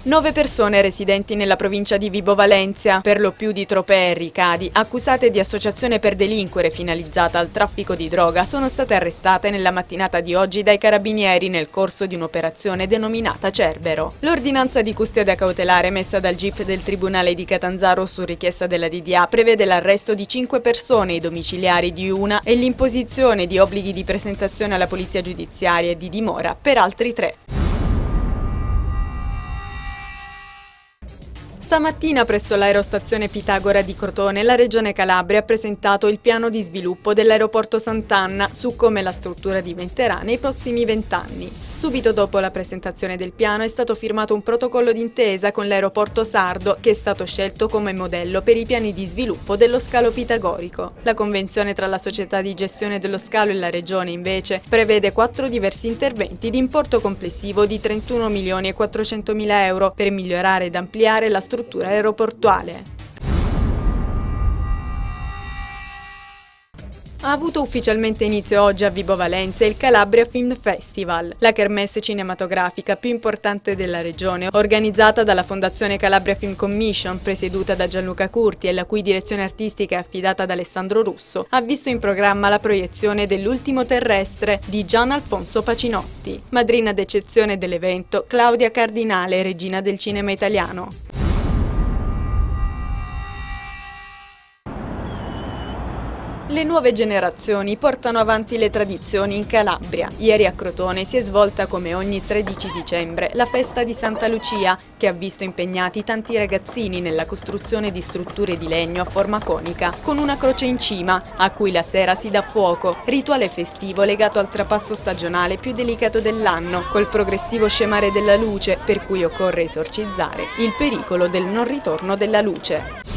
9 persone residenti nella provincia di Vibo Valentia, per lo più di tropee e ricadi, accusate di associazione per delinquere finalizzata al traffico di droga, sono state arrestate nella mattinata di oggi dai carabinieri nel corso di un'operazione denominata Cerbero. L'ordinanza di custodia cautelare messa dal GIP del Tribunale di Catanzaro su richiesta della DDA prevede l'arresto di 5 persone, i domiciliari di una e l'imposizione di obblighi di presentazione alla polizia giudiziaria e di dimora per altri 3. Stamattina presso l'aerostazione Pitagora di Crotone la Regione Calabria ha presentato il piano di sviluppo dell'aeroporto Sant'Anna su come la struttura diventerà nei prossimi 20 anni. Subito dopo la presentazione del piano è stato firmato un protocollo d'intesa con l'aeroporto sardo che è stato scelto come modello per i piani di sviluppo dello scalo pitagorico. La convenzione tra la società di gestione dello scalo e la Regione invece prevede 4 diversi interventi di importo complessivo di 31.400.000 euro per migliorare ed ampliare la struttura aeroportuale. Ha avuto ufficialmente inizio oggi a Vibo Valentia il Calabria Film Festival, la kermesse cinematografica più importante della regione, organizzata dalla Fondazione Calabria Film Commission, presieduta da Gianluca Curti e la cui direzione artistica è affidata ad Alessandro Russo, ha visto in programma la proiezione dell'Ultimo terrestre di Gian Alfonso Pacinotti. Madrina d'eccezione dell'evento, Claudia Cardinale, regina del cinema italiano. Le nuove generazioni portano avanti le tradizioni in Calabria. Ieri a Crotone si è svolta come ogni 13 dicembre la festa di Santa Lucia, che ha visto impegnati tanti ragazzini nella costruzione di strutture di legno a forma conica, con una croce in cima, a cui la sera si dà fuoco, rituale festivo legato al trapasso stagionale più delicato dell'anno, col progressivo scemare della luce, per cui occorre esorcizzare il pericolo del non ritorno della luce.